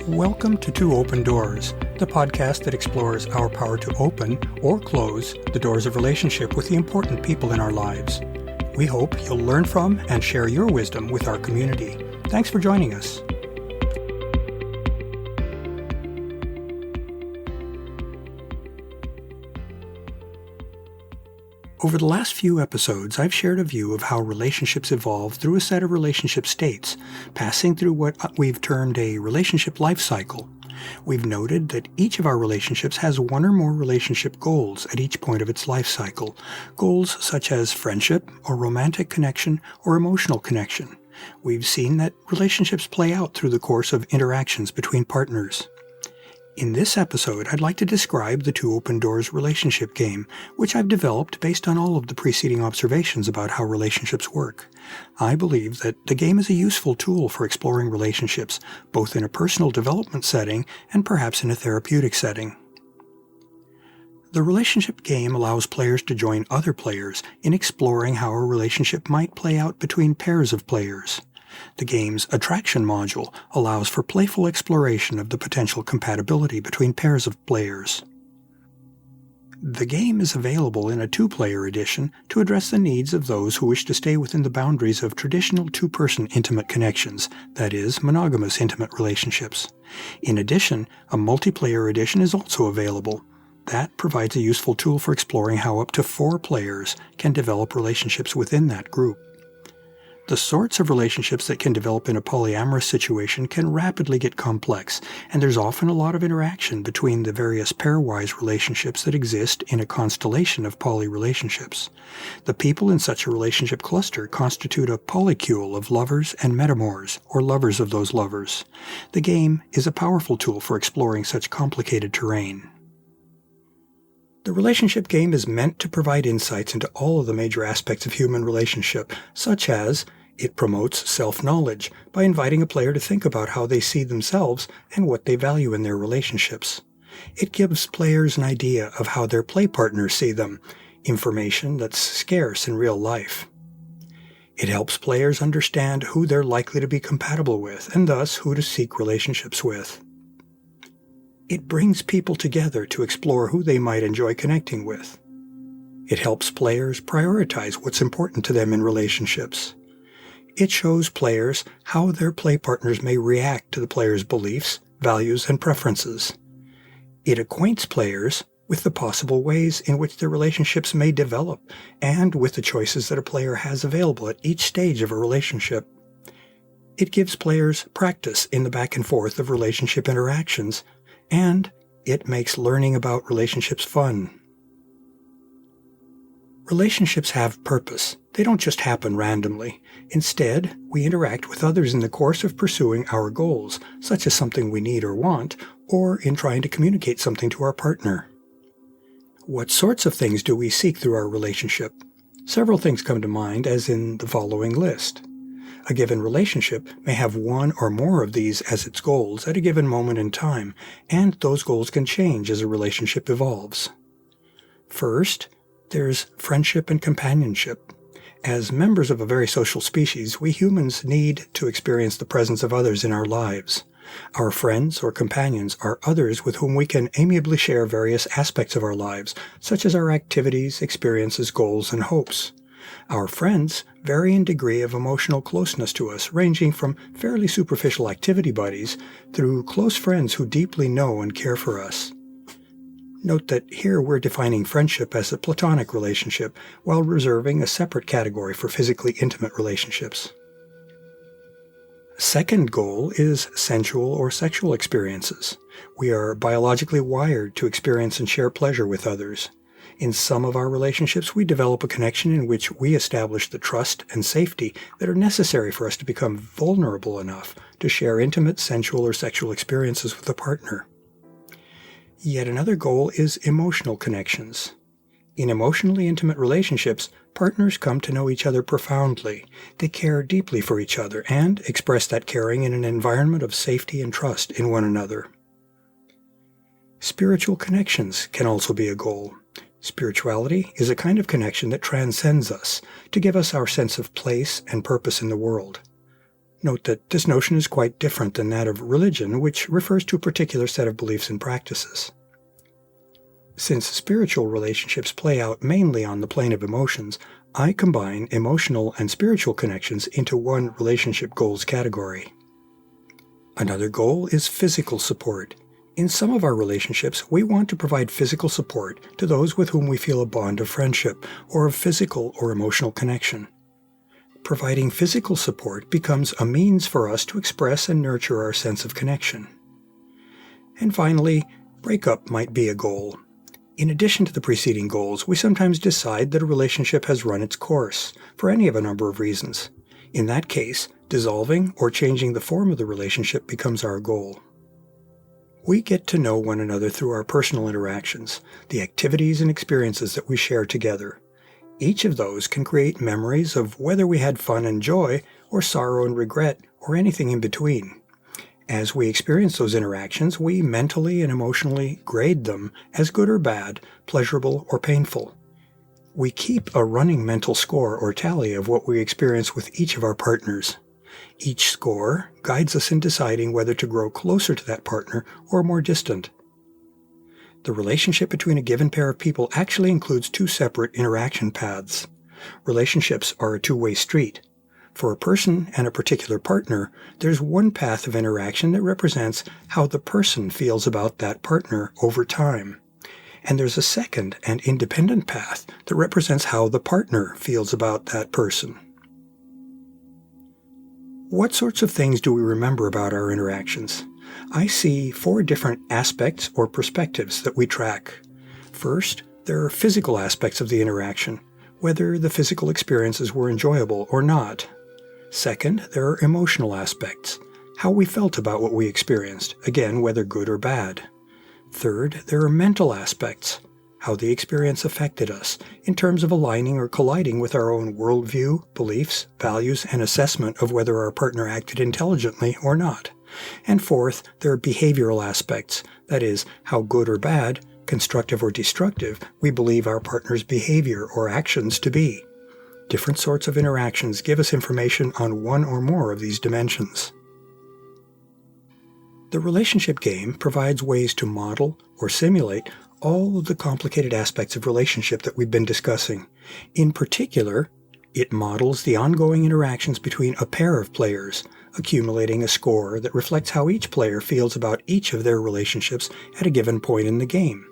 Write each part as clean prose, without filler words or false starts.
Welcome to Two Open Doors, the podcast that explores our power to open or close the doors of relationship with the important people in our lives. We hope you'll learn from and share your wisdom with our community. Thanks for joining us. Over the last few episodes, I've shared a view of how relationships evolve through a set of relationship states, passing through what we've termed a relationship life cycle. We've noted that each of our relationships has one or more relationship goals at each point of its life cycle, goals such as friendship or romantic connection or emotional connection. We've seen that relationships play out through the course of interactions between partners. In this episode, I'd like to describe the Two Open Doors relationship game, which I've developed based on all of the preceding observations about how relationships work. I believe that the game is a useful tool for exploring relationships, both in a personal development setting and perhaps in a therapeutic setting. The relationship game allows players to join other players in exploring how a relationship might play out between pairs of players. The game's attraction module allows for playful exploration of the potential compatibility between pairs of players. The game is available in a two-player edition to address the needs of those who wish to stay within the boundaries of traditional two-person intimate connections, that is, monogamous intimate relationships. In addition, a multiplayer edition is also available. That provides a useful tool for exploring how up to 4 players can develop relationships within that group. The sorts of relationships that can develop in a polyamorous situation can rapidly get complex, and there's often a lot of interaction between the various pairwise relationships that exist in a constellation of poly relationships. The people in such a relationship cluster constitute a polycule of lovers and metamors, or lovers of those lovers. The game is a powerful tool for exploring such complicated terrain. The relationship game is meant to provide insights into all of the major aspects of human relationship, such as it promotes self-knowledge by inviting a player to think about how they see themselves and what they value in their relationships. It gives players an idea of how their play partners see them, information that's scarce in real life. It helps players understand who they're likely to be compatible with, and thus who to seek relationships with. It brings people together to explore who they might enjoy connecting with. It helps players prioritize what's important to them in relationships. It shows players how their play partners may react to the player's beliefs, values, and preferences. It acquaints players with the possible ways in which their relationships may develop and with the choices that a player has available at each stage of a relationship. It gives players practice in the back and forth of relationship interactions, and it makes learning about relationships fun. Relationships have purpose. They don't just happen randomly. Instead, we interact with others in the course of pursuing our goals, such as something we need or want, or in trying to communicate something to our partner. What sorts of things do we seek through our relationship? Several things come to mind, as in the following list. A given relationship may have one or more of these as its goals at a given moment in time, and those goals can change as a relationship evolves. First, there's friendship and companionship. As members of a very social species, we humans need to experience the presence of others in our lives. Our friends or companions are others with whom we can amiably share various aspects of our lives, such as our activities, experiences, goals, and hopes. Our friends vary in degree of emotional closeness to us, ranging from fairly superficial activity buddies through close friends who deeply know and care for us. Note that here we're defining friendship as a platonic relationship, while reserving a separate category for physically intimate relationships. A second goal is sensual or sexual experiences. We are biologically wired to experience and share pleasure with others. In some of our relationships, we develop a connection in which we establish the trust and safety that are necessary for us to become vulnerable enough to share intimate, sensual, or sexual experiences with a partner. Yet another goal is emotional connections. In emotionally intimate relationships, partners come to know each other profoundly. They care deeply for each other and express that caring in an environment of safety and trust in one another. Spiritual connections can also be a goal. Spirituality is a kind of connection that transcends us to give us our sense of place and purpose in the world. Note that this notion is quite different than that of religion, which refers to a particular set of beliefs and practices. Since spiritual relationships play out mainly on the plane of emotions, I combine emotional and spiritual connections into one relationship goals category. Another goal is physical support. In some of our relationships, we want to provide physical support to those with whom we feel a bond of friendship or of physical or emotional connection. Providing physical support becomes a means for us to express and nurture our sense of connection. And finally, breakup might be a goal. In addition to the preceding goals, we sometimes decide that a relationship has run its course, for any of a number of reasons. In that case, dissolving or changing the form of the relationship becomes our goal. We get to know one another through our personal interactions, the activities and experiences that we share together. Each of those can create memories of whether we had fun and joy, or sorrow and regret, or anything in between. As we experience those interactions, we mentally and emotionally grade them as good or bad, pleasurable or painful. We keep a running mental score or tally of what we experience with each of our partners. Each score guides us in deciding whether to grow closer to that partner or more distant. The relationship between a given pair of people actually includes two separate interaction paths. Relationships are a two-way street. For a person and a particular partner, there's one path of interaction that represents how the person feels about that partner over time. And there's a second and independent path that represents how the partner feels about that person. What sorts of things do we remember about our interactions? I see 4 different aspects or perspectives that we track. First, there are physical aspects of the interaction, whether the physical experiences were enjoyable or not. Second, there are emotional aspects, how we felt about what we experienced, again, whether good or bad. Third, there are mental aspects, how the experience affected us, in terms of aligning or colliding with our own worldview, beliefs, values, and assessment of whether our partner acted intelligently or not. And fourth, there are behavioral aspects, that is, how good or bad, constructive or destructive, we believe our partner's behavior or actions to be. Different sorts of interactions give us information on one or more of these dimensions. The relationship game provides ways to model or simulate all of the complicated aspects of relationship that we've been discussing. In particular, it models the ongoing interactions between a pair of players, accumulating a score that reflects how each player feels about each of their relationships at a given point in the game.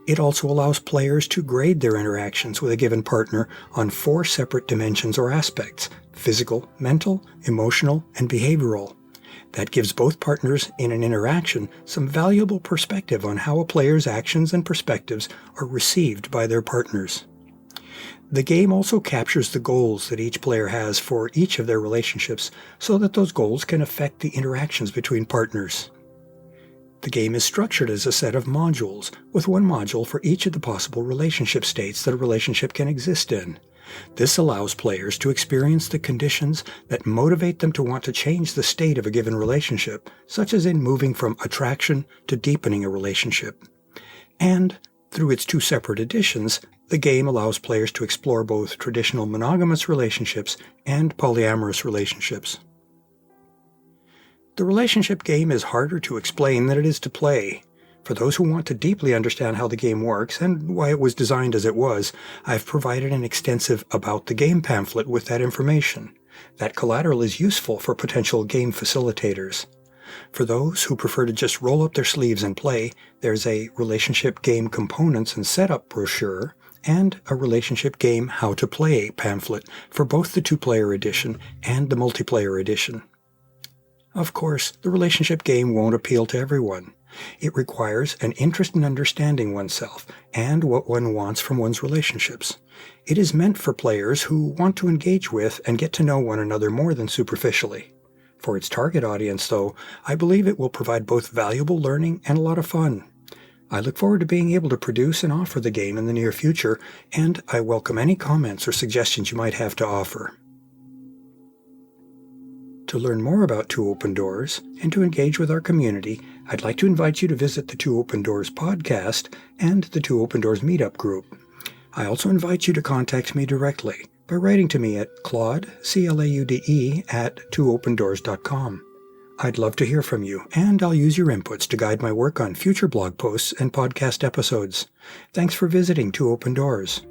It also allows players to grade their interactions with a given partner on 4 separate dimensions or aspects: physical, mental, emotional, and behavioral. That gives both partners in an interaction some valuable perspective on how a player's actions and perspectives are received by their partners. The game also captures the goals that each player has for each of their relationships so that those goals can affect the interactions between partners. The game is structured as a set of modules, with one module for each of the possible relationship states that a relationship can exist in. This allows players to experience the conditions that motivate them to want to change the state of a given relationship, such as in moving from attraction to deepening a relationship. And, through its 2 separate editions, the game allows players to explore both traditional monogamous relationships and polyamorous relationships. The relationship game is harder to explain than it is to play. For those who want to deeply understand how the game works and why it was designed as it was, I've provided an extensive About the Game pamphlet with that information. That collateral is useful for potential game facilitators. For those who prefer to just roll up their sleeves and play, there's a Relationship Game Components and Setup brochure and a Relationship Game How to Play pamphlet for both the 2-player edition and the multiplayer edition. Of course, the relationship game won't appeal to everyone. It requires an interest in understanding oneself and what one wants from one's relationships. It is meant for players who want to engage with and get to know one another more than superficially. For its target audience, though, I believe it will provide both valuable learning and a lot of fun. I look forward to being able to produce and offer the game in the near future, and I welcome any comments or suggestions you might have to offer. To learn more about Two Open Doors and to engage with our community, I'd like to invite you to visit the Two Open Doors podcast and the Two Open Doors meetup group. I also invite you to contact me directly by writing to me at Claude, C-L-A-U-D-E, at twoopendoors.com. I'd love to hear from you, and I'll use your inputs to guide my work on future blog posts and podcast episodes. Thanks for visiting Two Open Doors.